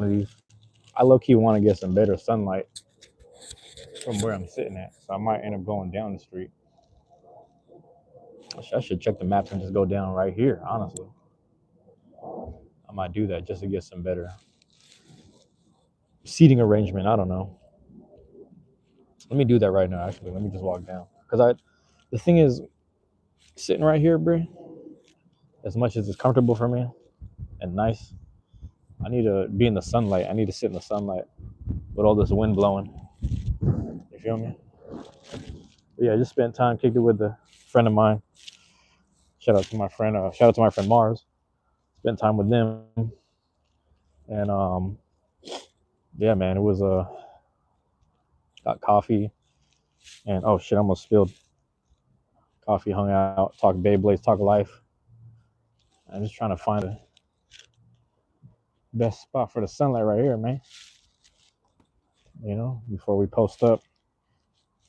these. I low-key want to get some better sunlight from where I'm sitting at, so I might end up going down the street. I should check the maps and just go down right here, honestly. I might do that just to get some better seating arrangement. I don't know. Let me do that right now, actually. Let me just walk down. The thing is, sitting right here, bro, as much as it's comfortable for me and nice, I need to be in the sunlight. I need to sit in the sunlight with all this wind blowing. You feel me? But yeah, I just spent time, kicked it with a friend of mine. Shout out to my friend Mars. Spent time with them. And yeah, man, it was got coffee and oh shit, I almost spilled coffee, hung out, talked Beyblades, talked life. I'm just trying to find the best spot for the sunlight right here, man. You know, before we post up,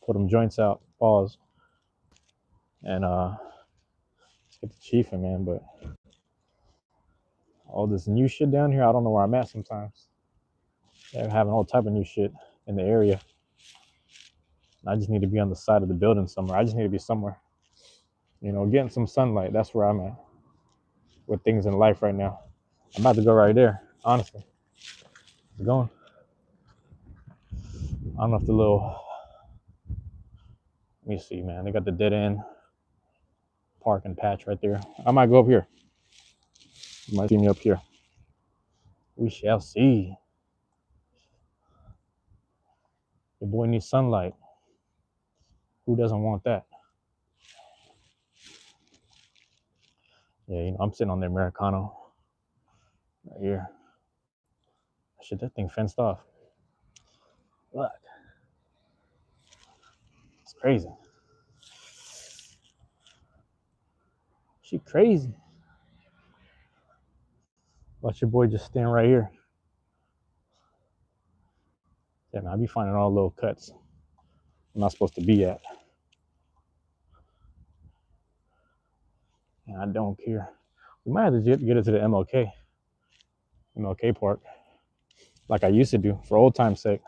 put them joints out, pause, and let's get the chiefing, man. But all this new shit down here, I don't know where I'm at sometimes. They're having all type of new shit in the area. I just need to be on the side of the building somewhere. I just need to be somewhere, you know, getting some sunlight. That's where I'm at with things in life right now. I'm about to go right there, honestly. It's going. I don't know if the little, let me see, man. They got the dead end parking patch right there. I might go up here. You might see me up here. We shall see. Your boy needs sunlight. Who doesn't want that? Yeah, you know, I'm sitting on the Americano right here. Shit, that thing fenced off. Look. It's crazy. She crazy. Watch your boy just stand right here. Yeah, man, I be finding all little cuts I'm not supposed to be at. And I don't care. We might have to get it to the MLK Park, like I used to do for old time's sake.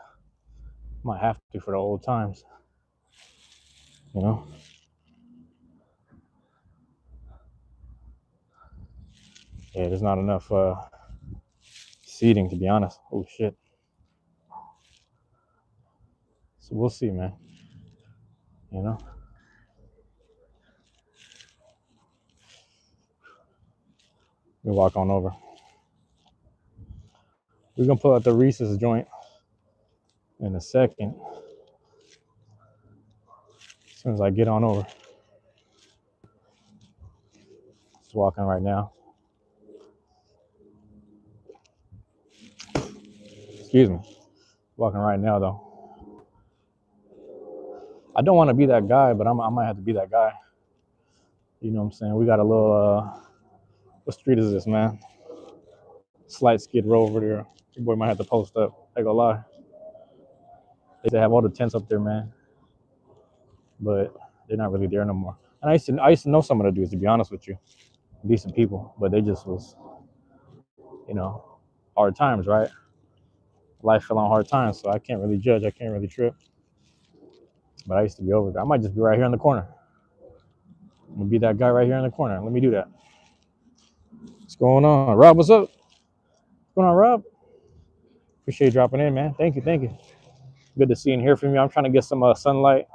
Might have to for the old times, you know. Yeah, there's not enough seating, to be honest. Oh shit. So we'll see, man. You know. We walk on over. We're gonna pull out the Reese'S joint in a second. As soon as I get on over. Just walking right now. Excuse me. Walking right now though. I don't want to be that guy, but I might have to be that guy. You know what I'm saying? We got a little what street is this, man? Slight skid row over there. Your boy might have to post up. I ain't gonna lie. They have all the tents up there, man. But they're not really there no more. And I used to know some of the dudes, to be honest with you. Decent people, but they just was, you know, hard times, right? Life fell on hard times, so I can't really judge. I can't really trip. But I used to be over there. I might just be right here in the corner. I'm gonna be that guy right here in the corner. Let me do that. What's going on? Rob, what's up? What's going on, Rob? Appreciate you dropping in, man. Thank you, thank you. Good to see and hear from you. I'm trying to get some sunlight.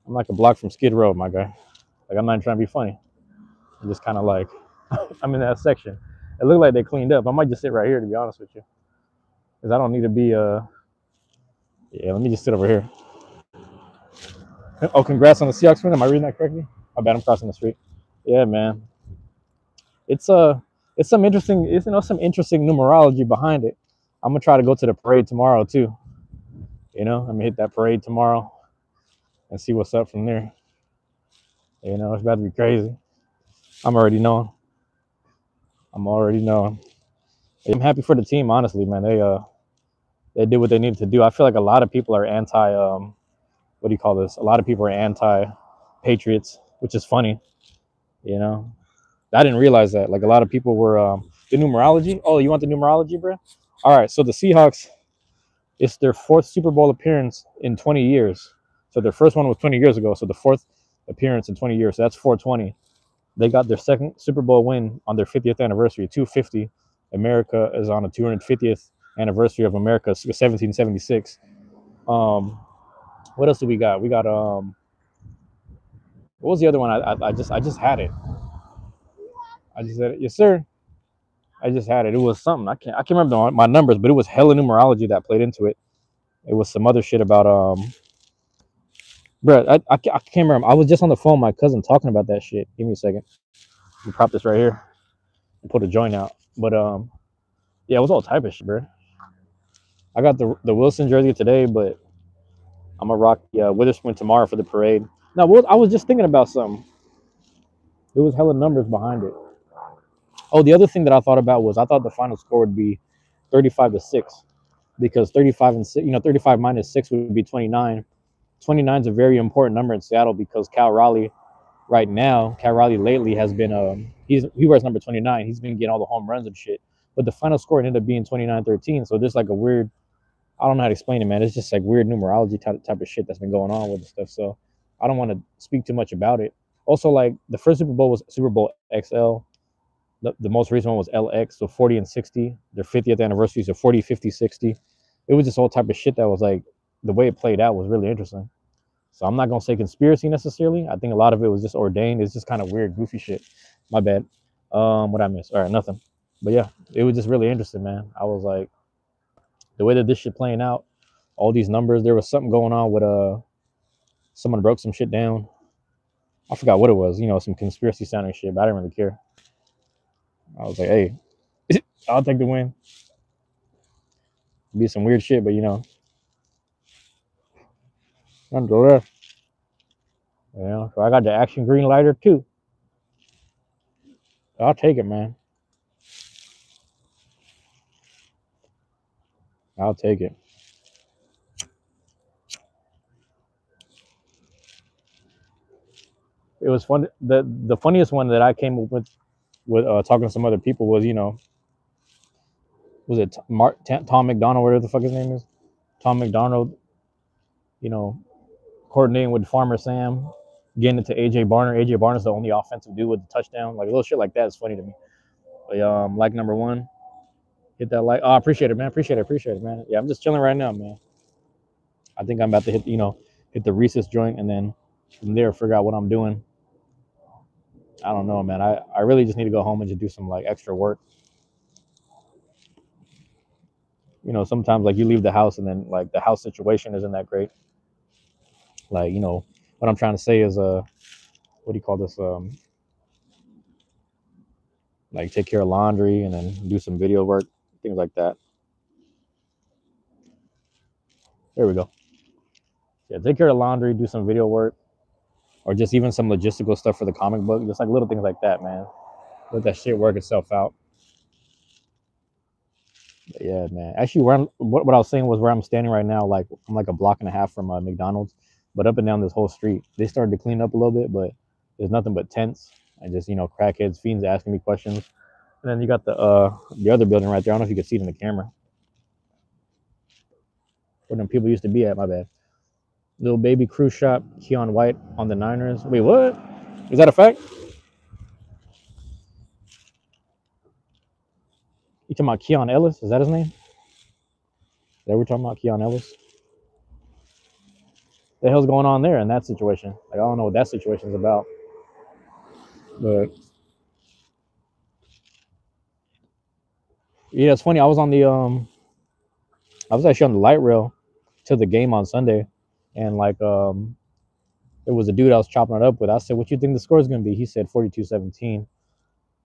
I'm like a block from Skid Row, my guy. Like, I'm not trying to be funny. I'm just kind of like, I'm in that section. It looked like they cleaned up. I might just sit right here, to be honest with you. Because I don't need to be, yeah, let me just sit over here. Oh, congrats on the Seahawks win. Am I reading that correctly? I bet I'm crossing the street. Yeah, man. It's some interesting, some interesting numerology behind it. I'm gonna try to go to the parade tomorrow too. You know, I'm gonna hit that parade tomorrow and see what's up from there. You know, it's about to be crazy. I'm already knowing. I'm happy for the team, honestly, man. They did what they needed to do. I feel like a lot of people are anti what do you call this? A lot of people are anti-Patriots, which is funny. You know, I didn't realize that. Like, a lot of people were the numerology. Oh, you want the numerology, bro? All right, so the Seahawks, it's their fourth Super Bowl appearance in 20 years. So their first one was 20 years ago. So the fourth appearance in 20 years. So that's 420. They got their second Super Bowl win on their 50th anniversary, 250. America is on a 250th anniversary of America's 1776. What else do we got? We got what was the other one? I just had it. I just said it. Yes, sir. I just had it. It was something. I can't remember my numbers, but it was hella numerology that played into it. It was some other shit about bro. I can't remember. I was just on the phone with my cousin talking about that shit. Give me a second. Let me prop this right here and put a joint out. But yeah, it was all type of shit, bro. I got the Wilson jersey today, but I'm gonna rock the Witherspoon tomorrow for the parade. No, I was just thinking about something. There was hella numbers behind it. Oh, the other thing that I thought about was I thought the final score would be 35-6 because 35 and 6, 35 minus 6 would be 29. 29 is a very important number in Seattle because Cal Raleigh lately has been he wears number 29. He's been getting all the home runs and shit. But the final score ended up being 29-13. So there's like a weird, I don't know how to explain it, man. It's just like weird numerology type of shit that's been going on with the stuff. So I don't want to speak too much about it. Also, like the first Super Bowl was Super Bowl XL. The most recent one was LX, so 40 and 60. Their 50th anniversary, so 40, 50, 60. It was just all type of shit that was like, the way it played out was really interesting. So I'm not going to say conspiracy necessarily. I think a lot of it was just ordained. It's just kind of weird, goofy shit. My bad. What I missed? All right, nothing. But yeah, it was just really interesting, man. I was like, the way that this shit playing out, all these numbers, there was something going on with someone broke some shit down. I forgot what it was, some conspiracy sounding shit, but I didn't really care. I was like, hey, I'll take the win. Be some weird shit, but nonetheless, so I got the action green lighter too. I'll take it, man. I'll take it. It was fun. The funniest one that I came up with talking to some other people was was it Tom McDonald, whatever the fuck his name is, Tom McDonald, you know, coordinating with Farmer Sam, getting it to AJ Barner. AJ Barner's the only offensive dude with the touchdown. Like little shit like that is funny to me. But like number one, hit that like. Oh, I appreciate it, man. Appreciate it, man. Yeah, I'm just chilling right now, man. I think I'm about to hit the Reese'S joint, and then from there figure out what I'm doing. I don't know, man. I really just need to go home and just do some like extra work. Sometimes like you leave the house and then like the house situation isn't that great. Like, what I'm trying to say is what do you call this? Like take care of laundry and then do some video work, things like that. There we go. Yeah, take care of laundry, do some video work, or just even some logistical stuff for the comic book. Just like little things like that, man. Let that shit work itself out. But yeah, man. Actually, what I was saying was where I'm standing right now. Like I'm like a block and a half from McDonald's, but up and down this whole street, they started to clean up a little bit, but there's nothing but tents and just crackheads, fiends asking me questions. And then you got the other building right there. I don't know if you can see it in the camera. Where them people used to be at. My bad. Little baby cruise shop. Keon White on the Niners. Wait, what? Is that a fact? You talking about Keon Ellis? Is that his name? That we're talking about Keon Ellis? The hell's going on there in that situation? Like I don't know what that situation is about. But yeah, it's funny. I was actually on the light rail to the game on Sunday, and like there was a dude I was chopping it up with. I said, "What you think the score is gonna be?" He said 42-17.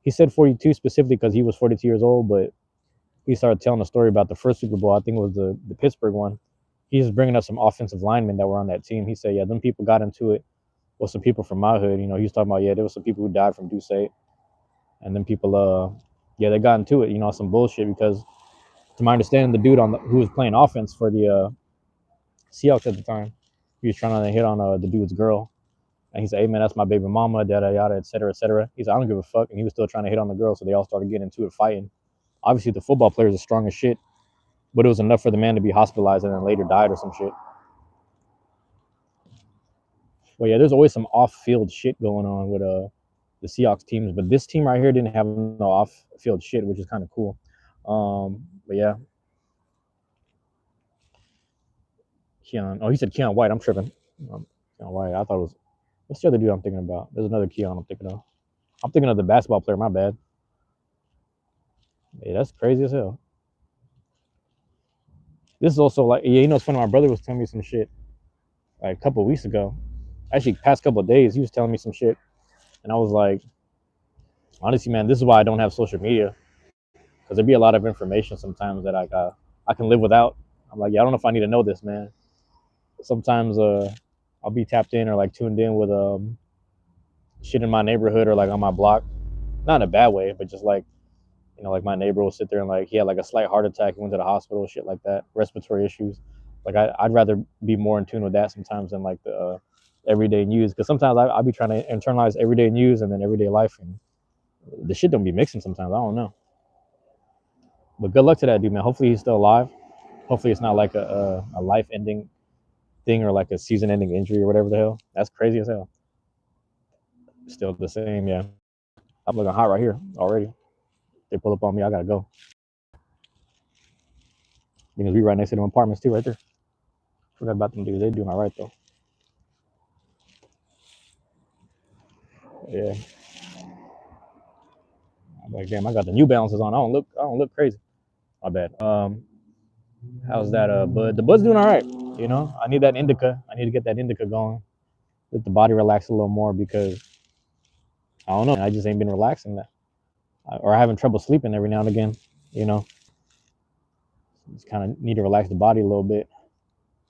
He said 42 specifically because he was 42 years old, but he started telling a story about the first Super Bowl. I think it was the Pittsburgh one. He was bringing up some offensive linemen that were on that team. He said, "Yeah, them people got into it with some people from my hood." He was talking about, yeah, there was some people who died from Duce, and then people, yeah, they got into it, some bullshit because, to my understanding, the dude who was playing offense for the Seahawks at the time, he was trying to hit on the dude's girl, and he said, "Hey man, that's my baby mama, yada yada, et cetera, et cetera." He said, "I don't give a fuck," and he was still trying to hit on the girl, so they all started getting into it, fighting. Obviously, the football players are strong as shit. but it was enough for the man to be hospitalized and then later died or some shit. Well, yeah, there's always some off-field shit going on with the Seahawks teams, but this team right here didn't have no off-field shit, which is kind of cool. But yeah, Keon. Oh, he said Keon White. I'm tripping. Keon White. I thought it was. What's the other dude I'm thinking about? There's another Keon I'm thinking of. I'm thinking of the basketball player. My bad. Hey, that's crazy as hell. This is also like, yeah, you know, it's funny. My brother was telling me some shit like a couple of weeks ago. Actually, past couple of days, he was telling me some shit, and I was like, honestly, man, this is why I don't have social media, because there'd be a lot of information sometimes that I can live without. I'm like, yeah, I don't know if I need to know this, man. Sometimes I'll be tapped in or like tuned in with shit in my neighborhood or like on my block, not in a bad way, but just like, you know, like my neighbor will sit there and like he had like a slight heart attack, he went to the hospital, shit like that, respiratory issues. Like I'd rather be more in tune with that sometimes than like the everyday news, because sometimes I'll be trying to internalize everyday news and then everyday life, and the shit don't be mixing sometimes. I don't know. But good luck to that dude, man. Hopefully he's still alive. Hopefully it's not like a life-ending thing or like a season-ending injury or whatever the hell. That's crazy as hell. Still the same, yeah. I'm looking hot right here already. They pull up on me, I gotta go. Because we right next to them apartments too, right there. Forgot about them dudes. They doing all right though. Yeah. I'm like, damn, I got the New Balances on. I don't look crazy. My bad. How's that bud? The bud's doing all right. You know, I need that indica. I need to get that indica going. Let the body relax a little more, because I don't know. I just ain't been relaxing that. Or having trouble sleeping every now and again. You know, just kind of need to relax the body a little bit.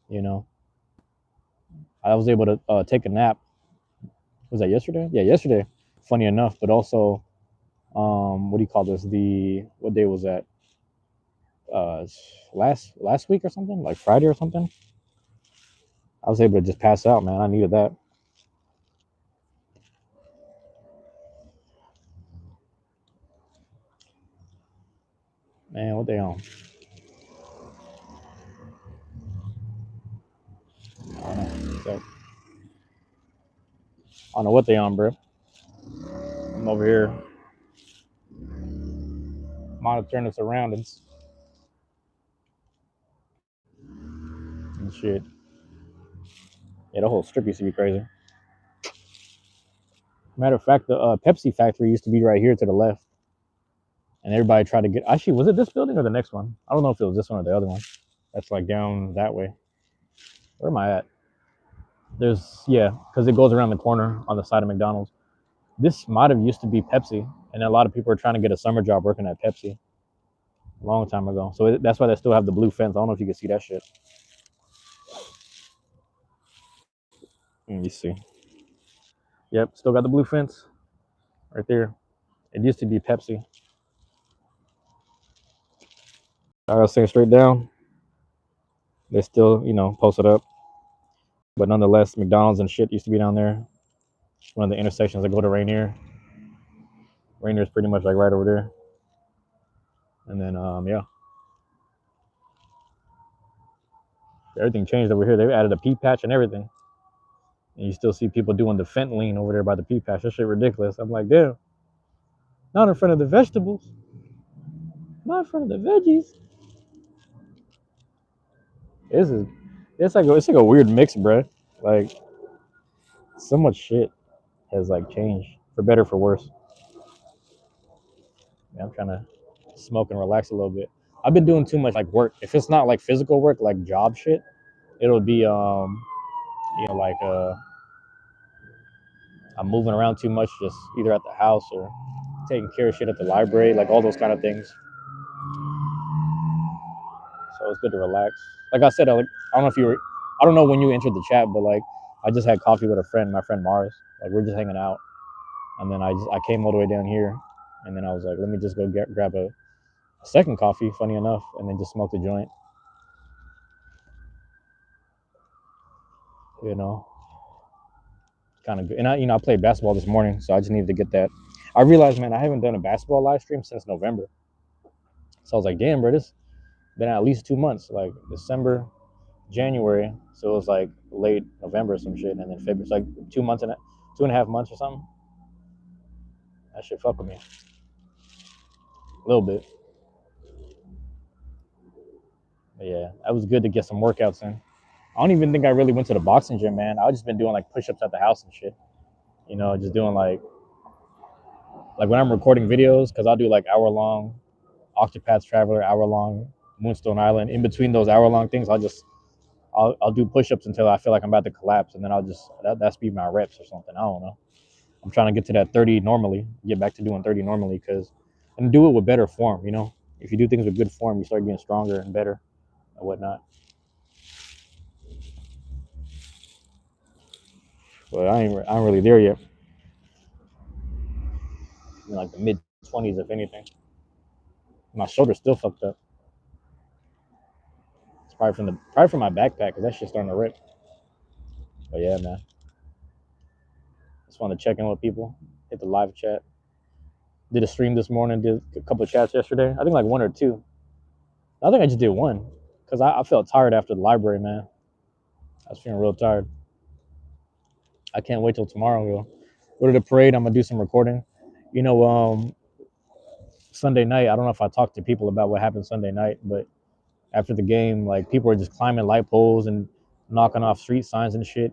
You know, I was able to take a nap. Was that yesterday? Yeah, yesterday. Funny enough, but also, what do you call this? What day was that? Last week or something, like Friday or something. I was able to just pass out, man. I needed that. Man, what they on? I don't know. I don't know what they on, bro. I'm over here monitoring the surroundings and shit. Yeah, the whole strip used to be crazy. Matter of fact, the Pepsi factory used to be right here to the left, and everybody tried to get. Actually, was it this building or the next one? I don't know if it was this one or the other one. That's like down that way. Where am I at? Yeah, because it goes around the corner on the side of McDonald's. This might have used to be Pepsi, and a lot of people are trying to get a summer job working at Pepsi a long time ago. So that's why they still have the blue fence. I don't know if you can see that shit. Let me see. Yep, still got the blue fence right there. It used to be Pepsi. I gotta say straight down. They still, you know, posted up. But nonetheless, McDonald's and shit used to be down there. One of the intersections that go to Rainier. Rainier's pretty much like right over there. And then yeah. Everything changed over here. They added a pea patch and everything. And you still see people doing the fentanyl over there by the pea patch. That shit ridiculous. I'm like, damn. Not in front of the vegetables. Not in front of the veggies. This is it's like a weird mix, bro. Like so much shit has like changed for better for worse. Yeah, I'm trying to smoke and relax a little bit. I've been doing too much like work. If it's not like physical work, like job shit, it'll be you know, like I'm moving around too much, just either at the house or taking care of shit at the library, like all those kind of things. So it's good to relax. Like I said, I don't know if you were, I don't know when you entered the chat, but like I just had coffee with a friend, my friend Mars. Like we're just hanging out, and then I came all the way down here, and then I was like, let me just go grab a second coffee. Funny enough, and then just smoke the joint. You know, kind of good. And I played basketball this morning, so I just needed to get that. I realized, man, I haven't done a basketball live stream since November. So I was like, damn, bro, this been at least 2 months, like December, January. So it was like late November or some shit, and then February. It's like 2 months and 2.5 months or something. That shit fuck with me a little bit. But yeah, that was good to get some workouts in. I don't even think I really went to the boxing gym, man. I just been doing like push-ups at the house and shit. You know, just doing like when I'm recording videos, because I'll do like hour-long Octopath Traveler, hour-long Moonstone Island. In between those hour-long things, I'll do push-ups until I feel like I'm about to collapse, and then that's be my reps or something. I don't know. I'm trying to get to that 30 normally, get back to doing 30 normally, and do it with better form. You know, if you do things with good form, you start getting stronger and better and whatnot. But I ain't really there yet. In like the mid-20s, if anything. My shoulder's still fucked up. It's probably from my backpack, because that shit's starting to rip. But yeah, man. Just want to check in with people. Hit the live chat. Did a stream this morning. Did a couple of chats yesterday. I think like one or two. I think I just did one, because I felt tired after the library, man. I was feeling real tired. I can't wait till tomorrow. We'll go to the parade. I'm gonna do some recording. You know, Sunday night. I don't know if I talked to people about what happened Sunday night, but after the game, like people were just climbing light poles and knocking off street signs and shit.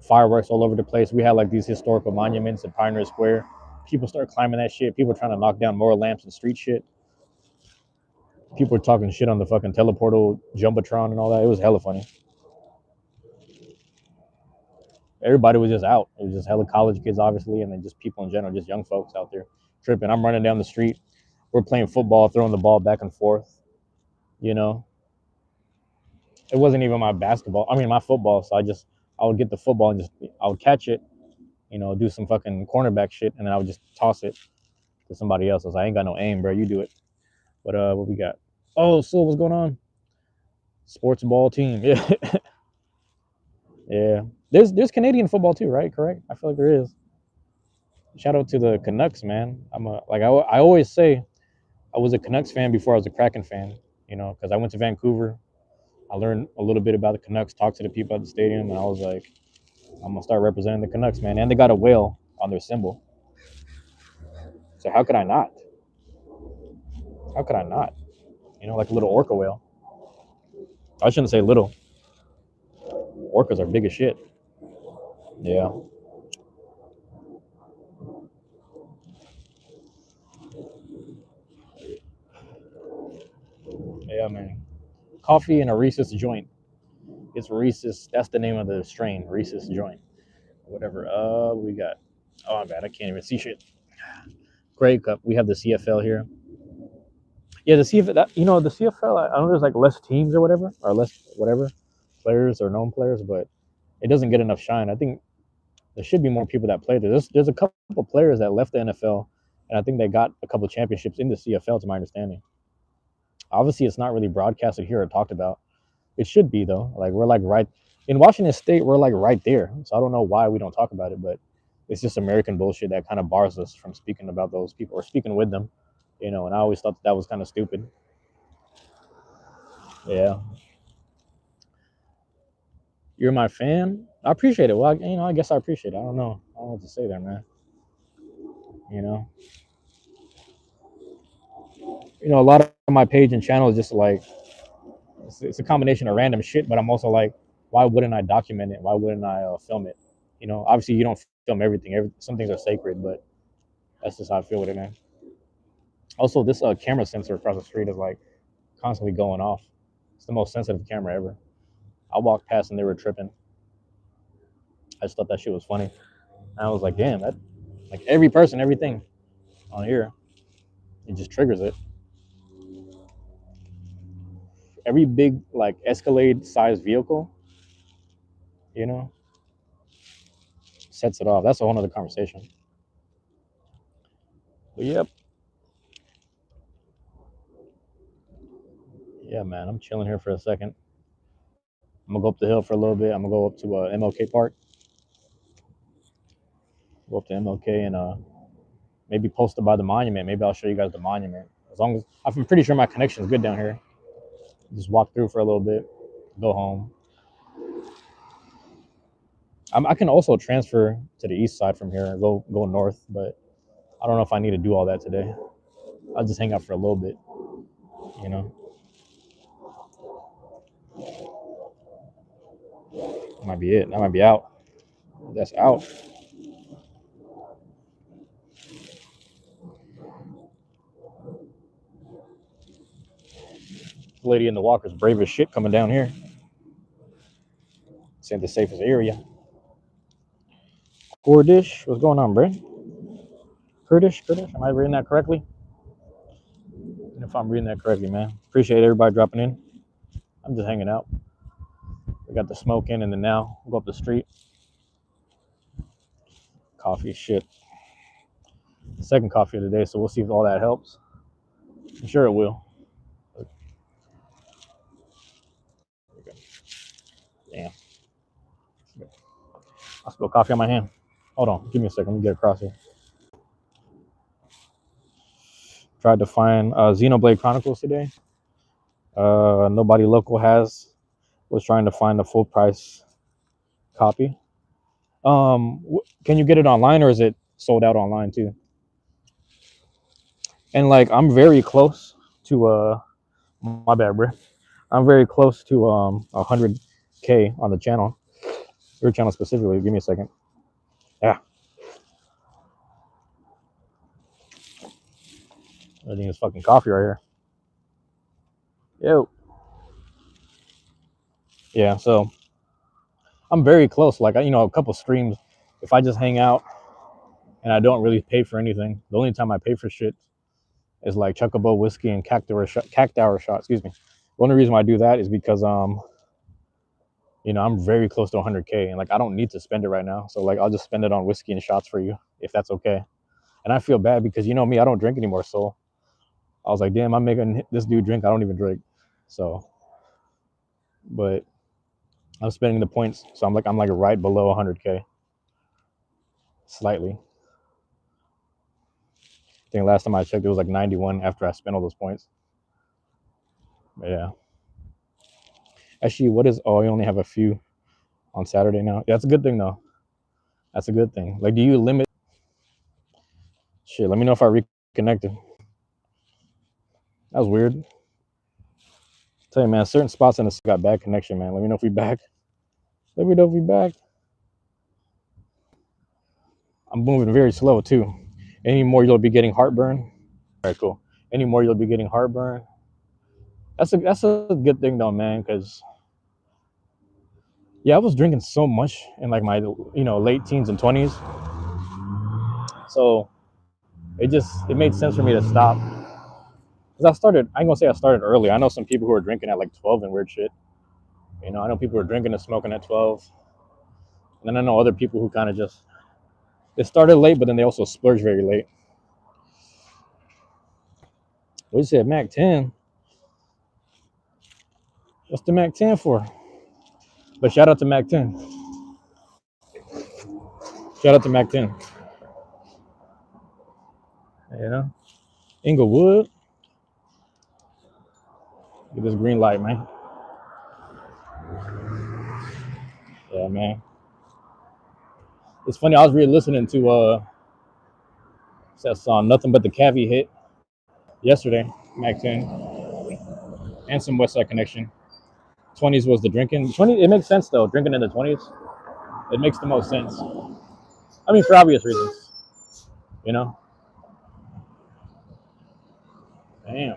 Fireworks all over the place. We had like these historical monuments at Pioneer Square. People start climbing that shit. People were trying to knock down more lamps and street shit. People were talking shit on the fucking teleportal jumbotron and all that. It was hella funny. Everybody was just out. It was just hella college kids, obviously, and then just people in general, just young folks out there tripping. I'm running down the street. We're playing football, throwing the ball back and forth. You know, it wasn't even my basketball. I mean, my football. So I would get the football and I would catch it. You know, do some fucking cornerback shit, and then I would just toss it to somebody else. I was like, I ain't got no aim, bro. You do it. But what we got? Oh, so what's going on? Sports ball team. Yeah, yeah. There's Canadian football too, right? Correct. I feel like there is. Shout out to the Canucks, man. I always say I was a Canucks fan before I was a Kraken fan. You know, because I went to Vancouver. I learned a little bit about the Canucks, talked to the people at the stadium, and I was like, I'm gonna start representing the Canucks, man. And they got a whale on their symbol. So how could I not? How could I not? You know, like a little orca whale. I shouldn't say little. Orcas are big as shit. Yeah. Yeah, man. Coffee and a Reese'S joint. It's Reese'S. That's the name of the strain, Reese'S joint. Whatever. We got. Oh, my bad. I can't even see shit. Grey Cup. We have the CFL here. Yeah, the CFL. The CFL. I know there's like less teams or whatever, or less whatever players or known players, but it doesn't get enough shine. I think there should be more people that play there. There's a couple players that left the NFL, and I think they got a couple championships in the CFL, to my understanding. Obviously, it's not really broadcasted here or talked about. It should be though. Like we're like right in Washington State, we're like right there. So I don't know why we don't talk about it, but it's just American bullshit that kind of bars us from speaking about those people or speaking with them. You know, and I always thought that was kind of stupid. Yeah, you're my fan. I appreciate it. Well, I guess I appreciate it. I don't know. I don't know what to say there, man. You know, a lot of my page and channel is just like it's a combination of random shit, but I'm also like, why wouldn't I document it? Why wouldn't I film it? You know, obviously you don't film everything. Some things are sacred, but that's just how I feel with it, man. Also, this camera sensor across the street is like constantly going off. It's the most sensitive camera ever. I walked past and they were tripping. I just thought that shit was funny. And I was like, damn, that like every person, everything on here, it just triggers it. Every big like Escalade sized vehicle, you know, sets it off. That's a whole other conversation. But yep. Yeah, man, I'm chilling here for a second. I'm gonna go up the hill for a little bit. I'm gonna go up to MLK Park. Go up to MLK and maybe post it by the monument. Maybe I'll show you guys the monument. As long as I'm pretty sure my connection is good down here. Just walk through for a little bit, go home. I can also transfer to the east side from here and go north, but I don't know if I need to do all that today. I'll just hang out for a little bit, you know. That might be it. That might be out. That's out. The lady in the walker's brave as shit coming down here. This ain't the safest area. Kurdish, what's going on, bro? Kurdish, am I reading that correctly? And if I'm reading that correctly, man. Appreciate everybody dropping in. I'm just hanging out. We got the smoke in, and then now we'll go up the street. Coffee, shit. Second coffee of the day, so we'll see if all that helps. I'm sure it will. Damn. I spilled coffee on my hand. Hold on, give me a second. Let me get across here. Tried to find Xenoblade Chronicles today. Nobody local has. Was trying to find a full price copy. Can you get it online or is it sold out online too? And like I'm very close to my bad, bro. I'm very close to 100K on the channel. Your channel specifically. Give me a second. Yeah. I think it's fucking coffee right here. Yo. Yeah, so I'm very close. Like a couple streams. If I just hang out and I don't really pay for anything, the only time I pay for shit is like Chocobo whiskey and cactuar shot. Excuse me. The only reason why I do that is because I'm very close to 100K and like I don't need to spend it right now. So like I'll just spend it on whiskey and shots for you if that's okay. And I feel bad because you know me, I don't drink anymore. So I was like, damn, I'm making this dude drink. I don't even drink. So, but I'm spending the points. So I'm like right below 100K, slightly. I think last time I checked, it was like 91 after I spent all those points. But yeah. Actually, what is? Oh, I only have a few on Saturday now. Yeah, that's a good thing though. That's a good thing. Like, do you limit? Shit, let me know if I reconnected. That was weird. Tell you, man, certain spots in the got bad connection, man. Let me know if we back. Let me know if we back. I'm moving very slow too. Any more you'll be getting heartburn. All right, cool. Any more you'll be getting heartburn. That's a good thing though, man, because yeah, I was drinking so much in like my late teens and 20s. So it made sense for me to stop. Because I ain't gonna say I started early. I know some people who are drinking at like 12 and weird shit. I know people who are drinking and smoking at 12. And then I know other people who kind of just, they started late, but then they also splurge very late. What you said, Mac 10? What's the Mac 10 for? But shout out to Mac 10. Shout out to Mac 10. Inglewood. Get this green light, man. Yeah, man. It's funny, I was really listening to that song, Nothing But the Cavi Hit, yesterday, Mac 10, and some West Side Connection. 20s was the drinking. 20, it makes sense though, drinking in the 20s. It makes the most sense. I mean, for obvious reasons, you know? Damn.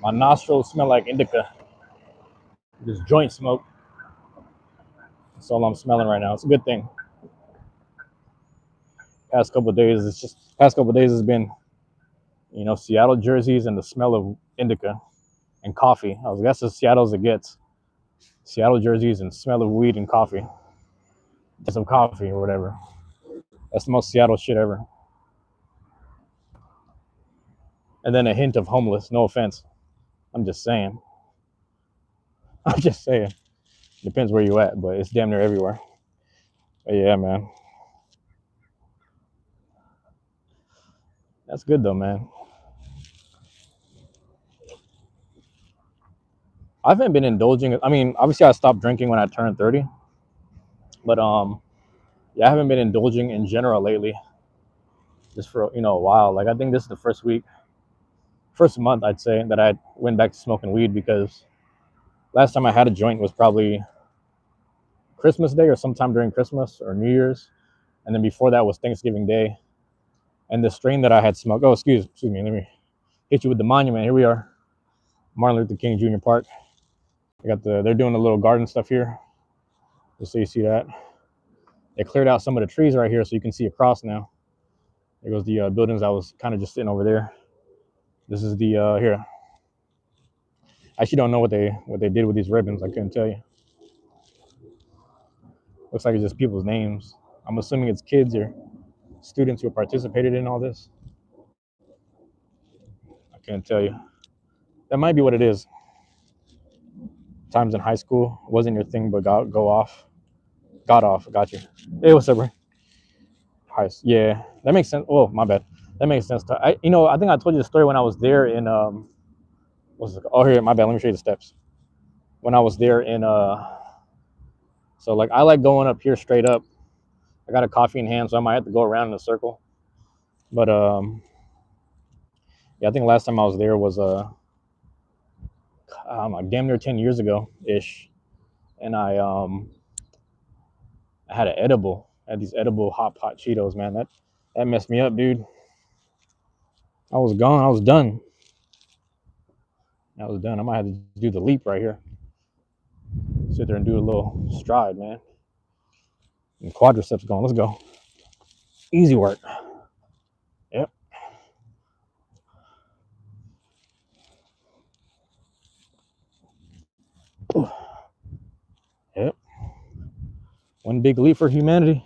My nostrils smell like indica. This joint smoke. That's all I'm smelling right now. It's a good thing. Past couple of days has been, Seattle jerseys and the smell of indica and coffee. I was like, that's as Seattle as it gets. Seattle jerseys and smell of weed and coffee. Some coffee or whatever. That's the most Seattle shit ever. And then a hint of homeless. No offense. I'm just saying. I'm just saying. Depends where you at, but it's damn near everywhere. But yeah, man. That's good though, man. I haven't been indulging. I mean, obviously I stopped drinking when I turned 30, but yeah, I haven't been indulging in general lately, just for a while. Like I think this is the first month I'd say that I went back to smoking weed, because last time I had a joint was probably Christmas Day or sometime during Christmas or New Year's, and then before that was Thanksgiving Day. And the strain that I had smoked. Oh, excuse me. Let me hit you with the monument. Here we are, Martin Luther King Jr. Park. They're doing a little garden stuff here, just so you see that. They cleared out some of the trees right here, so you can see across now. There goes the buildings I was kind of just sitting over there. This is the here. I actually don't know what they did with these ribbons. I couldn't tell you. Looks like it's just people's names. I'm assuming it's kids or students who participated in all this. I couldn't tell you. That might be what it is. Times in high school wasn't your thing, but got off. Got you. Hey, what's up, bro? Yeah, that makes sense. Oh, my bad. That makes sense. I think I told you the story when I was there in what's it called? Oh, here, my bad. Let me show you the steps. When I was there in so like I like going up here straight up. I got a coffee in hand, so I might have to go around in a circle. But yeah, I think last time I was there was damn near 10 years ago ish, and I had an edible. I had these edible hot pot Cheetos, man. That messed me up, dude. I was gone. I was done. I might have to do the leap right here. Sit there and do a little stride, man. And quadriceps going. Let's go. Easy work. Yep. Yep. One big leap for humanity.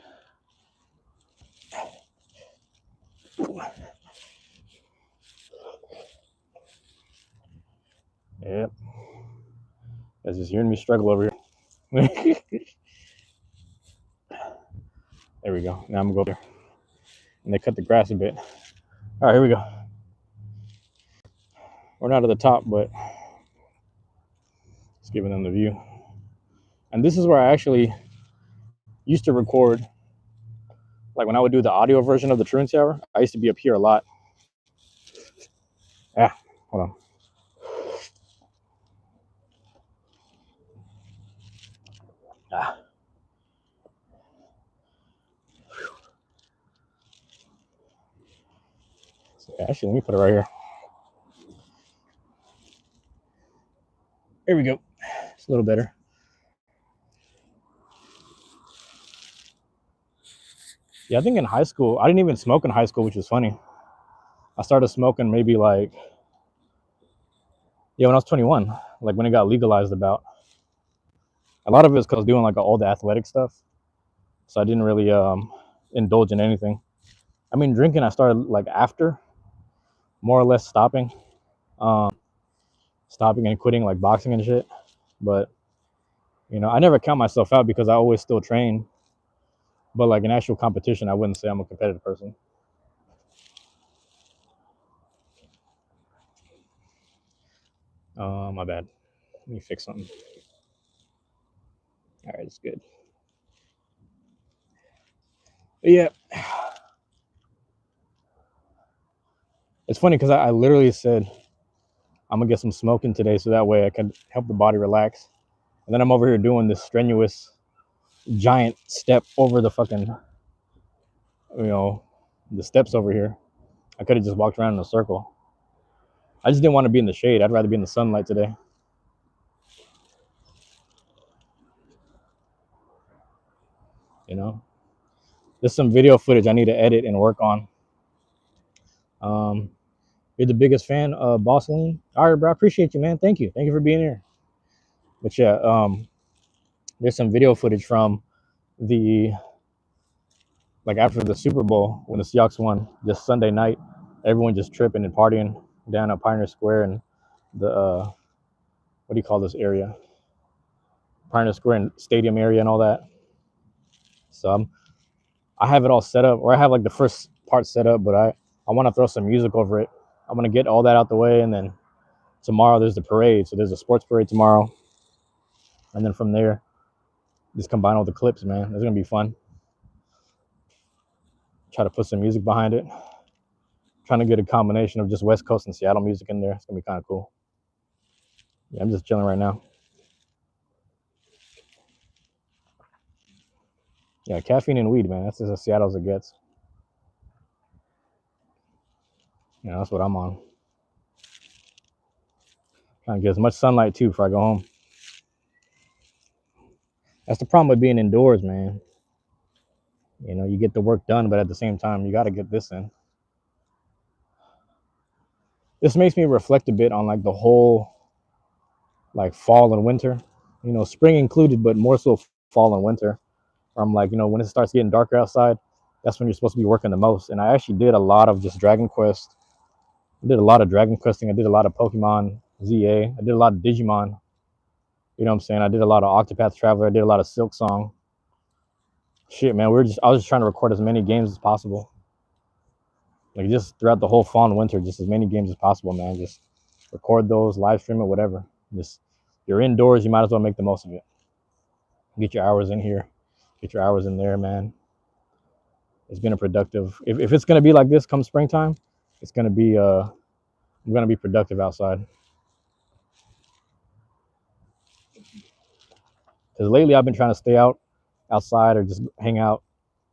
Yep. That's just hearing me struggle over here. There we go. Now I'm gonna go there. And they cut the grass a bit. All right, here we go. We're not at the top, but it's giving them the view. And this is where I actually used to record. Like when I would do the audio version of the Truancy Hour, I used to be up here a lot. Yeah, hold on. Ah. So actually, let me put it right here. Here we go. It's a little better. Yeah, I think in high school, I didn't even smoke in high school, which is funny. I started smoking maybe like, when I was 21, like when it got legalized about. A lot of it is because I was doing like all the athletic stuff. So I didn't really indulge in anything. I mean, drinking, I started like after, more or less stopping and quitting like boxing and shit. But, I never count myself out because I always still train. But like in actual competition, I wouldn't say I'm a competitive person. My bad. Let me fix something. All right, it's good. But yeah. It's funny because I literally said, I'm going to get some smoking today so that way I can help the body relax. And then I'm over here doing this strenuous giant step over the fucking, the steps over here. I could have just walked around in a circle. I just didn't want to be in the shade. I'd rather be in the sunlight today. There's some video footage I need to edit and work on. You're the biggest fan of Boss Lean. All right, bro. I appreciate you, man. Thank you for being here. But yeah, there's some video footage from after the Super Bowl when the Seahawks won, just Sunday night, everyone just tripping and partying down at Pioneer Square and the what do you call this area? Pioneer Square and stadium area and all that. So I have it all set up, or I have like the first part set up, but I want to throw some music over it. I want to get all that out the way and then tomorrow there's the parade. So there's a sports parade tomorrow. And then from there, just combine all the clips, man. It's going to be fun. Try to put some music behind it. Trying to get a combination of just West Coast and Seattle music in there. It's going to be kind of cool. Yeah, I'm just chilling right now. Yeah, caffeine and weed, man. That's as Seattle as it gets. Yeah, that's what I'm on. Trying to get as much sunlight too before I go home. That's the problem with being indoors, man. You know, you get the work done, but at the same time, you got to get this in. This makes me reflect a bit on like the whole like fall and winter, you know, spring included, but more so fall and winter. I'm like, you know, when it starts getting darker outside, that's when you're supposed to be working the most. And I actually did a lot of just Dragon Quest. I did a lot of Dragon Questing. I did a lot of Pokemon ZA. I did a lot of Digimon. You know what I'm saying? I did a lot of Octopath Traveler. I did a lot of Silk Song. Shit, man, I was just trying to record as many games as possible. Like just throughout the whole fall and winter, just as many games as possible, man. Just record those, live stream it, whatever. Just you're indoors, you might as well make the most of it. Get your hours in here, get your hours in there, man. It's been a productive. If it's gonna be like this come springtime, it's gonna be I'm gonna be productive outside. Because lately I've been trying to stay outside or just hang out,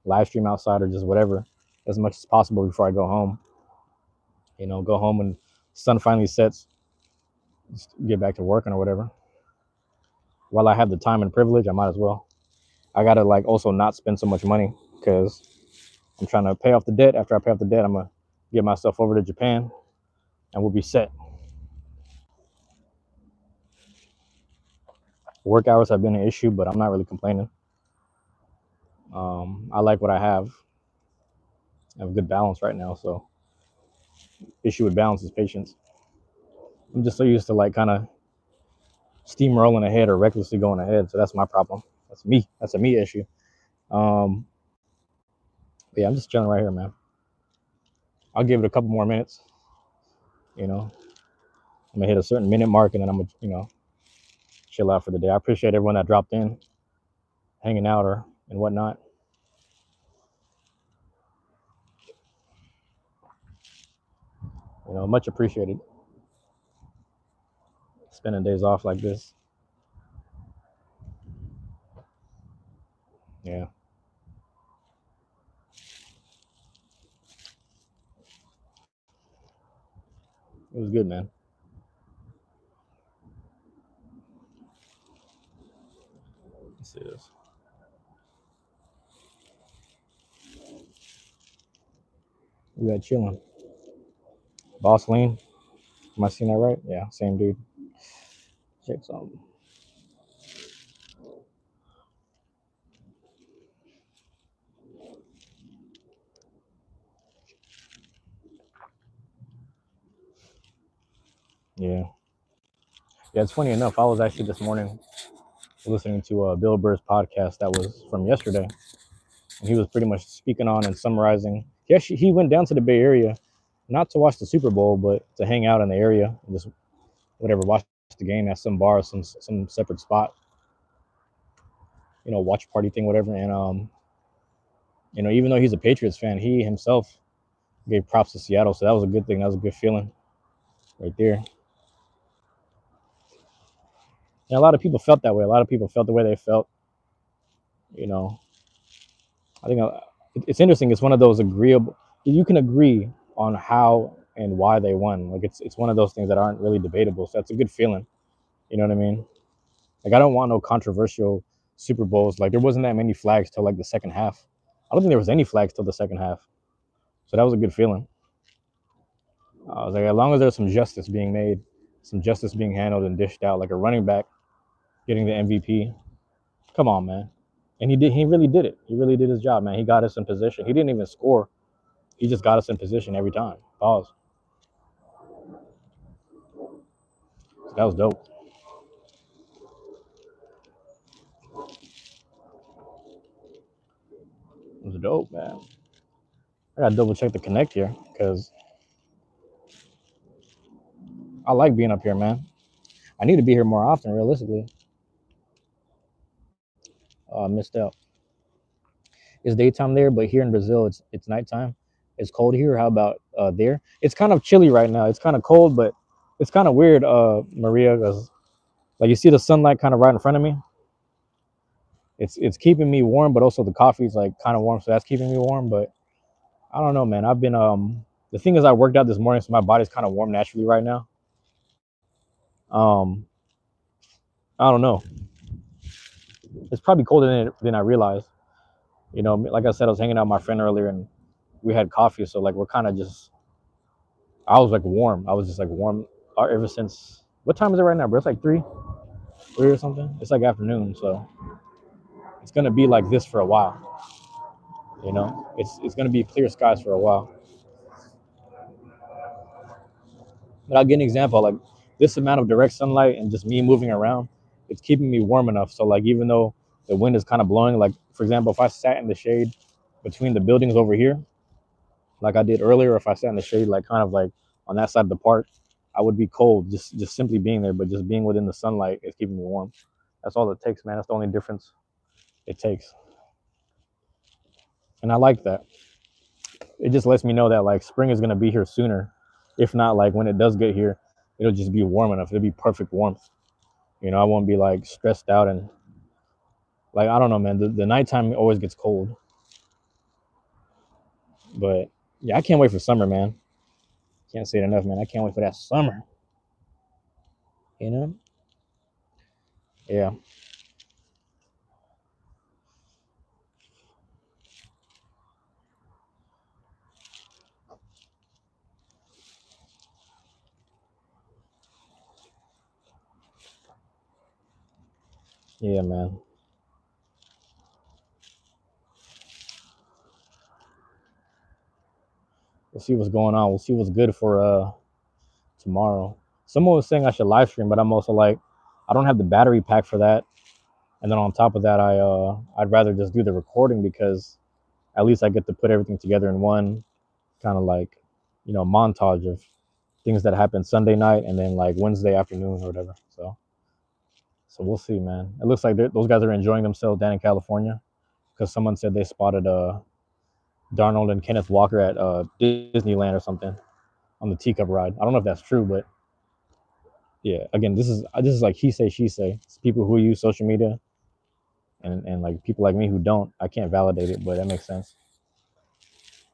live stream outside or just whatever as much as possible before I go home. You know, go home when the sun finally sets, just get back to working or whatever. While I have the time and privilege, I might as well. I gotta like also not spend so much money because I'm trying to pay off the debt. After I pay off the debt, I'm gonna get myself over to Japan and we'll be set. Work hours have been an issue, but I'm not really complaining. I like what I have. I have a good balance right now, so issue with balance is patience. I'm just so used to like kind of steamrolling ahead or recklessly going ahead, so that's my problem. That's me. That's a me issue. But yeah, I'm just chilling right here, man. I'll give it a couple more minutes. You know, I'm gonna hit a certain minute mark, and then I'm gonna, you know, chill out for the day. I appreciate everyone that dropped in, hanging out or and whatnot. You know, much appreciated. Spending days off like this. Yeah, it was good, man. Let's see this. We got chilling. Boss Lean. Am I seeing that right? Yeah, same dude. Check something. Yeah. Yeah, it's funny enough. I was actually this morning listening to Bill Burr's podcast that was from yesterday, and he was pretty much speaking on and summarizing. He went down to the Bay Area, not to watch the Super Bowl, but to hang out in the area and just whatever, watch the game at some bar, some separate spot, you know, watch party thing, whatever. And you know, even though he's a Patriots fan, he himself gave props to Seattle, so that was a good thing. That was a good feeling, right there. And a lot of people felt that way. A lot of people felt the way they felt. You know, I think it's interesting. It's one of those agreeable. You can agree on how and why they won. Like it's one of those things that aren't really debatable. So that's a good feeling. You know what I mean? Like I don't want no controversial Super Bowls. Like there wasn't that many flags till like the second half. I don't think there was any flags till the second half. So that was a good feeling. I was like, as long as there's some justice being made, some justice being handled and dished out, like a running back getting the MVP. Come on, man. And he did. He really did it. He really did his job, man. He got us in position. He didn't even score. He just got us in position every time. Pause. So that was dope. It was dope, man. I gotta double check the connect here because I like being up here, man. I need to be here more often, realistically. I missed out. It's daytime there, but here in Brazil, it's nighttime. It's cold here. How about there? It's kind of chilly right now. It's kind of cold, but it's kind of weird, Maria, because like you see the sunlight kind of right in front of me. It's keeping me warm, but also the coffee's like kind of warm, so that's keeping me warm. But I don't know, man. I've been the thing is I worked out this morning, so my body's kind of warm naturally right now. Um, I don't know. It's probably colder than I realized. You know, like I said, I was hanging out with my friend earlier, and we had coffee, so like we're kind of just. I was like warm. I was just like warm ever since. What time is it right now, bro? It's like three or something. It's like afternoon, so it's gonna be like this for a while. You know, it's gonna be clear skies for a while. But I'll give an example. Like this amount of direct sunlight and just me moving around, it's keeping me warm enough. So like even though the wind is kind of blowing, like for example, if I sat in the shade between the buildings over here, like I did earlier, if I sat in the shade, like kind of like on that side of the park, I would be cold just simply being there. But just being within the sunlight is keeping me warm. That's all it takes, man. That's the only difference it takes. And I like that. It just lets me know that like spring is gonna be here sooner. If not, like when it does get here, it'll just be warm enough. It'll be perfect warmth. You know, I won't be like stressed out and like I don't know, man. The nighttime always gets cold. But yeah, I can't wait for summer, man. Can't say it enough, man. I can't wait for that summer. You know? Yeah. Yeah, man. We'll see what's going on. We'll see what's good for tomorrow. Someone was saying I should live stream, but I'm also like, I don't have the battery pack for that. And then on top of that, I'd rather just do the recording because at least I get to put everything together in one kind of like, you know, montage of things that happened Sunday night and then like Wednesday afternoon or whatever. So we'll see, man. It looks like those guys are enjoying themselves down in California because someone said they spotted Darnold and Kenneth Walker at Disneyland or something on the teacup ride. I don't know if that's true, but yeah. Again, this is like he say she say. It's people who use social media and like people like me who don't. I can't validate it, but that makes sense.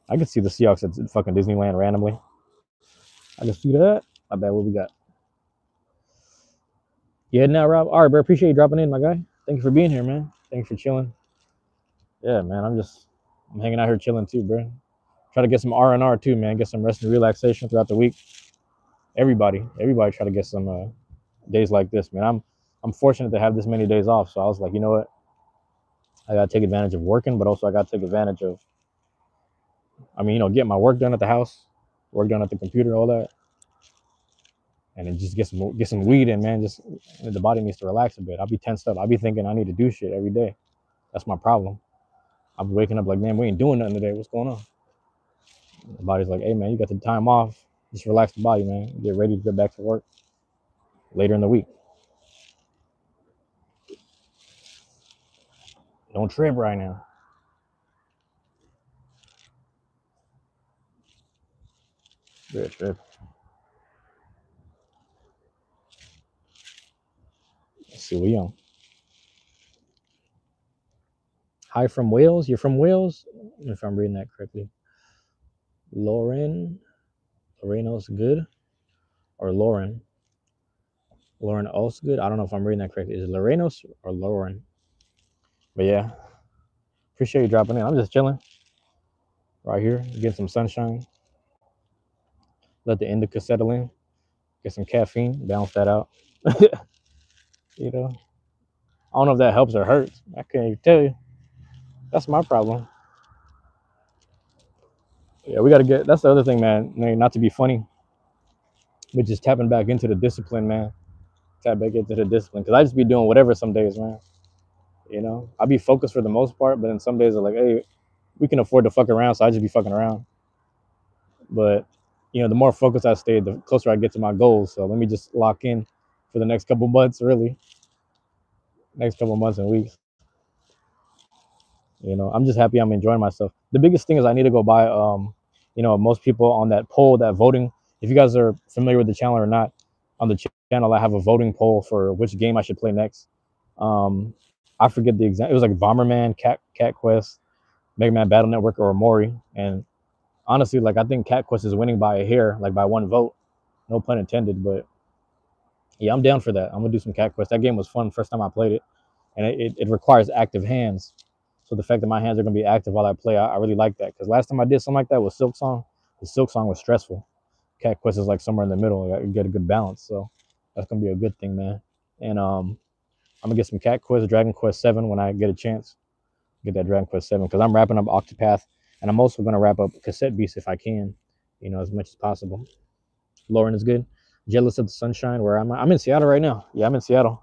I could see the Seahawks at fucking Disneyland randomly. I can see that. I bet what we got. Yeah, now Rob. All right, bro. Appreciate you dropping in, my guy. Thank you for being here, man. Thank you for chilling. Yeah, man. I'm hanging out here chilling too, bro. Try to get some R&R too, man. Get some rest and relaxation throughout the week. Everybody try to get some days like this, man. I'm fortunate to have this many days off, so I was like, you know what? I gotta take advantage of working, but also I gotta take advantage of, I mean, you know, get my work done at the house, work done at the computer, all that, and then just get some weed in, man. Just the body needs to relax a bit. I'll be tensed up. I'll be thinking I need to do shit every day. That's my problem. I'll be waking up like, man, we ain't doing nothing today. What's going on? The body's like, hey, man, you got the time off. Just relax the body, man. Get ready to get back to work later in the week. Don't trip right now. Good trip. Let's see what you on. Hi from Wales. You're from Wales, if I'm reading that correctly. Lauren Osgood, or Lauren Osgood. I don't know if I'm reading that correctly. Is it Lorenos or Lauren? But yeah, appreciate you dropping in. I'm just chilling right here, getting some sunshine. Let the indica settle in. Get some caffeine, balance that out. You know, I don't know if that helps or hurts. I can't even tell you. That's my problem. Yeah, we got to get. That's the other thing, man. Not to be funny, but just tapping back into the discipline, man. Tap back into the discipline because I just be doing whatever some days, man. You know, I be focused for the most part, but then some days are like, hey, we can afford to fuck around, so I just be fucking around. But the more focused I stay, the closer I get to my goals. So let me just lock in for the next couple months, really, next couple months and weeks. I'm just happy I'm enjoying myself. The biggest thing is I need to go buy, most people on that poll, that voting. If you guys are familiar with the channel or not, on the channel I have a voting poll for which game I should play next. Um, I forget the exact. It was like Bomberman, Cat Quest, Mega Man Battle Network, or Mori. And honestly, like I think Cat Quest is winning by a hair, like by one vote. No pun intended, but yeah, I'm down for that. I'm gonna do some Cat Quest. That game was fun first time I played it, and it requires active hands. So the fact that my hands are gonna be active while I play, I really like that. Because last time I did something like that with Silk Song, the Silk Song was stressful. Cat Quest is like somewhere in the middle. I get a good balance, so that's gonna be a good thing, man. And I'm gonna get some Cat Quest, Dragon Quest 7 when I get a chance. Get that Dragon Quest 7 because I'm wrapping up Octopath, and I'm also gonna wrap up Cassette Beast if I can, as much as possible. Lauren is good. Jealous of the sunshine where I'm in Seattle right now. Yeah, I'm in Seattle.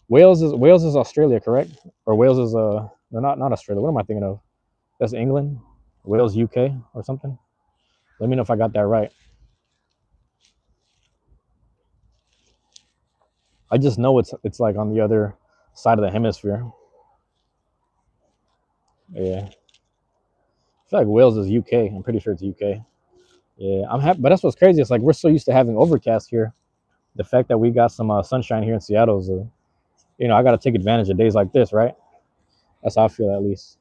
Wales is Australia, correct? Or Wales is no, not Australia. What am I thinking of? That's England. Wales, UK, or something. Let me know if I got that right. I just know it's like on the other side of the hemisphere. Yeah, I feel like Wales is UK. I'm pretty sure it's UK. Yeah, I'm happy, but that's what's crazy. It's like we're so used to having overcast here. The fact that we got some sunshine here in Seattle is, I got to take advantage of days like this, right? That's how I feel at least.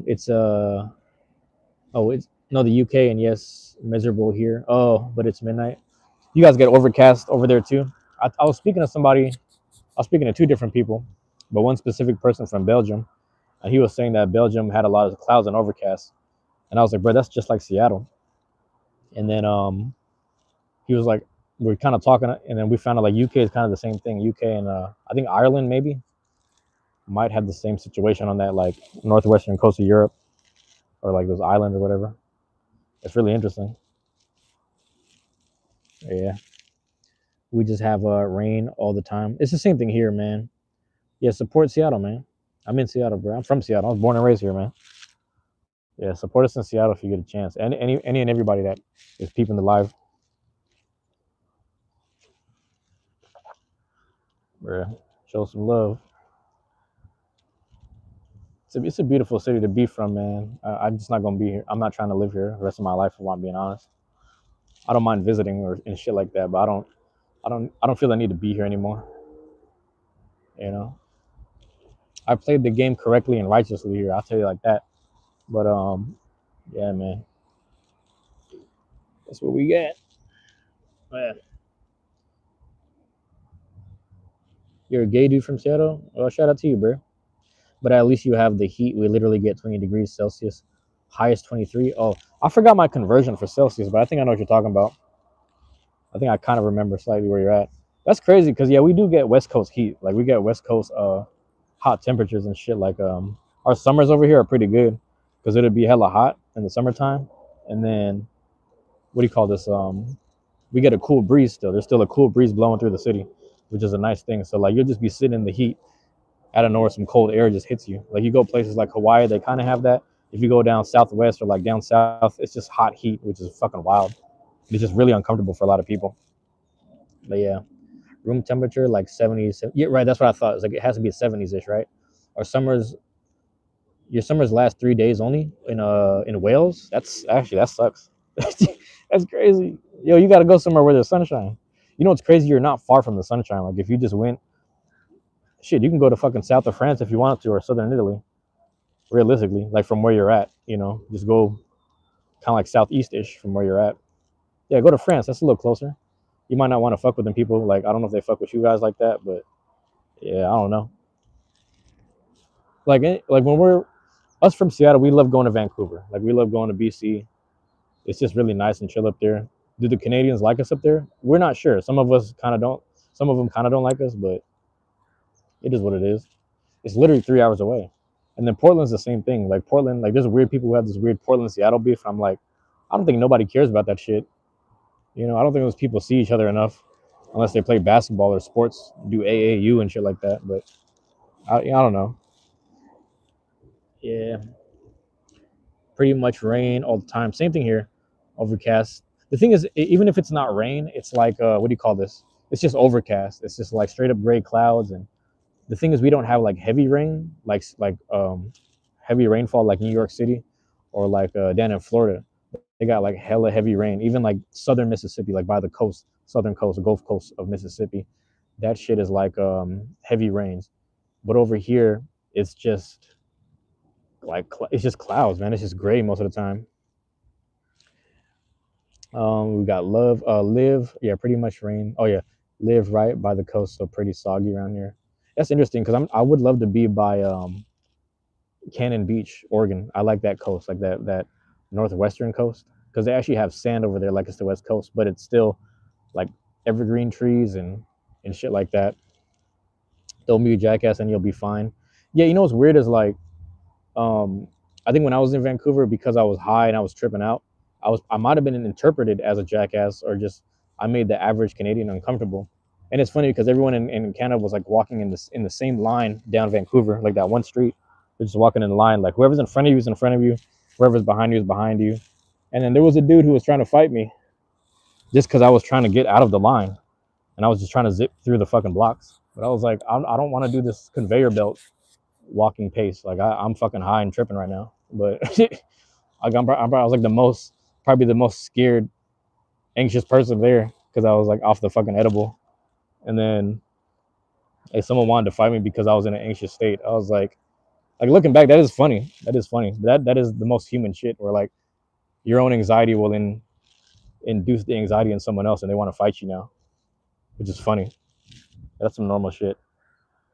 It's oh, it's no, the UK, and yes, miserable here. Oh, but it's midnight. You guys get overcast over there too. I was speaking to somebody. I was speaking to two different people, but one specific person from Belgium, and he was saying that Belgium had a lot of clouds and overcast, and I was like, bro, that's just like Seattle. And then he was like, we are kind of talking, and then we found out like UK is kind of the same thing. UK and I think Ireland maybe might have the same situation on that like northwestern coast of Europe or like those islands or whatever. It's really interesting. Yeah, we just have rain all the time. It's the same thing here, man. Yeah, support Seattle, man. I'm in Seattle, bro. I'm from Seattle. I was born and raised here, man. Yeah, support us in Seattle if you get a chance. And any and everybody that is peeping the live, bro. Show some love. It's a beautiful city to be from, man. I'm just not gonna be here. I'm not trying to live here the rest of my life. If I'm being honest, I don't mind visiting or and shit like that, but I don't feel I need to be here anymore. You know, I played the game correctly and righteously here. I'll tell you like that. But yeah, man, that's what we got. Man, you're a gay dude from Seattle. Well, shout out to you, bro. But at least you have the heat. We literally get 20 degrees Celsius, highest 23. Oh, I forgot my conversion for Celsius, but I think I know what you're talking about. I think I kind of remember slightly where you're at. That's crazy because yeah, we do get West Coast heat. Like we get West Coast hot temperatures and shit. Like our summers over here are pretty good because it'll be hella hot in the summertime, and then what do you call this? We get a cool breeze still. There's still a cool breeze blowing through the city, which is a nice thing. So like you'll just be sitting in the heat, out of nowhere some cold air just hits you. Like you go places like Hawaii, they kind of have that. If you go down southwest or like down south, it's just hot heat, which is fucking wild. It's just really uncomfortable for a lot of people. But yeah, room temperature like 70s. Yeah, right. That's what I thought. It's like it has to be 70s ish, right? Our summers, your summers last 3 days only in Wales. That's actually that sucks. That's crazy. Yo, you got to go somewhere where there's sunshine. You know what's crazy? You're not far from the sunshine. Like if you just went, shit, you can go to fucking south of France if you want to, or southern Italy. Realistically, like from where you're at, just go kind of like southeast-ish from where you're at. Yeah, go to France. That's a little closer. You might not want to fuck with them people. Like I don't know if they fuck with you guys like that, but yeah, I don't know. Like when we're us from Seattle, we love going to Vancouver. Like we love going to BC. It's just really nice and chill up there. Do the Canadians like us up there? We're not sure. Some of us kind of don't. Some of them kind of don't like us, but it is what it is. It's literally 3 hours away. And then Portland's the same thing. Like Portland, like there's weird people who have this weird Portland Seattle beef. I'm like, I don't think nobody cares about that shit. I don't think those people see each other enough, unless they play basketball or sports, do AAU and shit like that. But I don't know. Yeah, pretty much rain all the time. Same thing here. overcast. The thing is, even if it's not rain, it's like what do you call this? It's just overcast. It's just like straight up gray clouds. And the thing is, we don't have like heavy rain, like heavy rainfall like New York City, or like down in Florida. They got like hella heavy rain. Even like southern Mississippi, like by the coast, southern coast, the Gulf Coast of Mississippi, that shit is like heavy rains. But over here, it's just like it's just clouds, man. It's just gray most of the time. We got live, yeah, pretty much rain. Oh yeah, live right by the coast, so pretty soggy around here. That's interesting because I would love to be by Cannon Beach, Oregon. I like that coast, like that northwestern coast, because they actually have sand over there, like it's the West Coast, but it's still like evergreen trees and shit like that. Don't be a jackass and you'll be fine. Yeah, you know what's weird is like um I think when I was in Vancouver, because I was high and I was tripping out, I might have been interpreted as a jackass, or just I made the average Canadian uncomfortable. And it's funny because everyone in Canada was like walking in the same line down Vancouver, like that one street. They're just walking in the line, like whoever's in front of you is in front of you, whoever's behind you is behind you. And then there was a dude who was trying to fight me just because I was trying to get out of the line, and I was just trying to zip through the fucking blocks. But I was like, I don't want to do this conveyor belt walking pace. Like I'm fucking high and tripping right now. But I was like probably the most scared, anxious person there, because I was like off the fucking edible. And then if someone wanted to fight me because I was in an anxious state, I was like looking back, that is funny. That is funny. That is the most human shit, where like your own anxiety will induce the anxiety in someone else, and they want to fight you now, which is funny. That's some normal shit.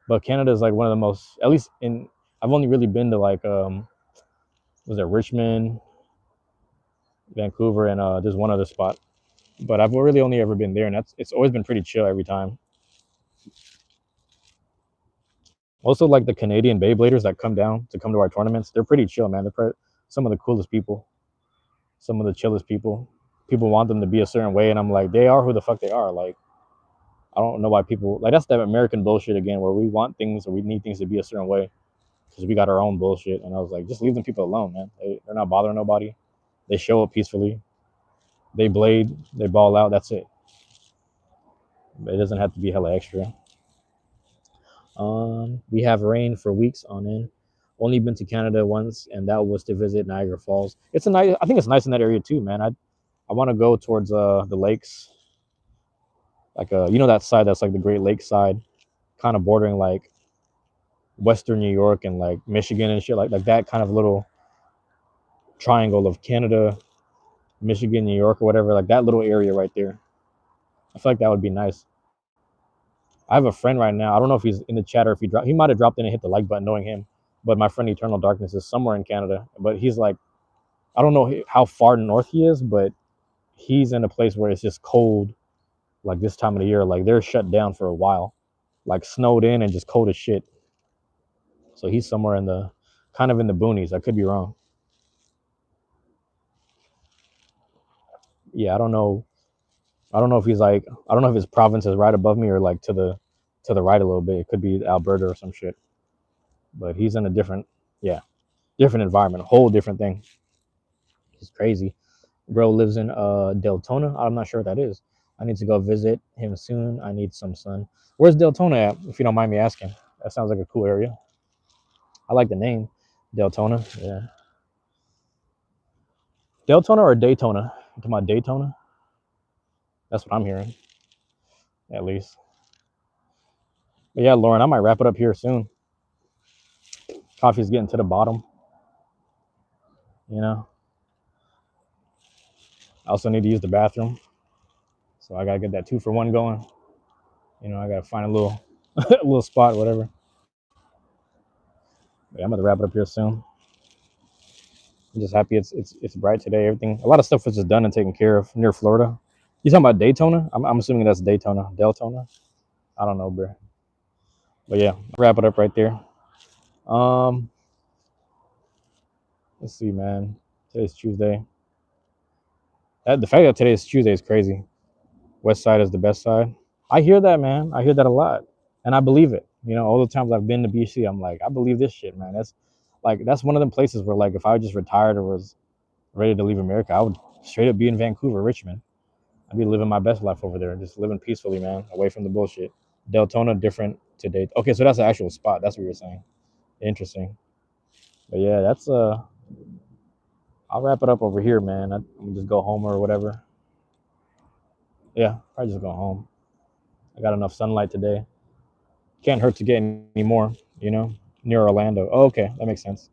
But Canada is like one of the most, at least in, I've only really been to like was it Richmond, Vancouver, and there's one other spot, but I've really only ever been there, and it's always been pretty chill every time. Also, like the Canadian Beybladers that come down to come to our tournaments, they're pretty chill, man. They're some of the coolest people, some of the chillest people. People want them to be a certain way, and I'm like, they are who the fuck they are. Like, I don't know why people like, that's that American bullshit again, where we want things or we need things to be a certain way because we got our own bullshit. And I was like, just leave them people alone, man. They're not bothering nobody. They show up peacefully. They blade. They ball out. That's it. It doesn't have to be hella extra. We have rain for weeks on end. Only been to Canada once, and that was to visit Niagara Falls. It's a nice. I think it's nice in that area too, man. I want to go towards the lakes, like you know that side that's like the Great Lakes side, kind of bordering like Western New York and like Michigan and shit, like that kind of little triangle of Canada, Michigan, New York, or whatever, like that little area right there. I feel like that would be nice. I have a friend right now. I don't know if he's in the chat or if he might have dropped in and hit the like button, knowing him. But my friend Eternal Darkness is somewhere in Canada. But he's like, I don't know how far north he is, but he's in a place where it's just cold, like this time of the year. Like they're shut down for a while, like snowed in and just cold as shit. So he's somewhere in the kind of in the boonies. I could be wrong. Yeah, I don't know. I don't know if he's like, I don't know if his province is right above me or like to the right a little bit. It could be Alberta or some shit. But he's in a different, yeah, different environment, a whole different thing. He's crazy. Bro lives in Deltona. I'm not sure what that is. I need to go visit him soon. I need some sun. Where's Deltona at, if you don't mind me asking? That sounds like a cool area. I like the name, Deltona. Yeah. Deltona or Daytona? You talking about Daytona? That's what I'm hearing, at least. But yeah, Lauren, I might wrap it up here soon. Coffee's getting to the bottom. You know. I also need to use the bathroom, so I gotta get that 2-for-1 going. You know, I gotta find a little a little spot, whatever. But yeah, I'm gonna wrap it up here soon. I'm just happy it's bright today. Everything, a lot of stuff was just done and taken care of near Florida. You talking about Daytona? I'm assuming that's Daytona, Deltona. I don't know, bro. But yeah, wrap it up right there. Let's see, man. Today's Tuesday. The fact that today is Tuesday is crazy. West side is the best side. I hear that, man. I hear that a lot, and I believe it. You know, all the times I've been to BC, I'm like, I believe this shit, man. That's one of them places where, like, if I just retired or was ready to leave America, Straight up be in Vancouver, Richmond. I'd be living my best life over there, just living peacefully, man, away from the bullshit. Deltona different today. Okay, so that's the actual spot. That's what you're saying. Interesting. But yeah, that's I'll wrap it up over here, man. I'm just go home or whatever. Yeah, probably just go home. I got enough sunlight today. Can't hurt to get any more, you know, near Orlando. Oh, okay, that makes sense.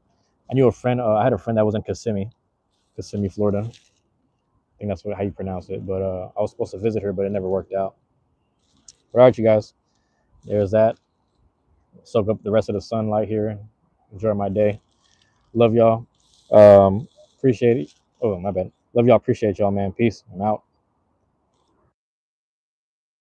I knew a friend. I had a friend that was in Kissimmee, Florida. I think that's how you pronounce it. But I was supposed to visit her, but it never worked out. But all right, you guys. There's that. Soak up the rest of the sunlight here and enjoy my day. Love y'all. Appreciate it. Oh, my bad. Love y'all. Appreciate y'all, man. Peace. I'm out.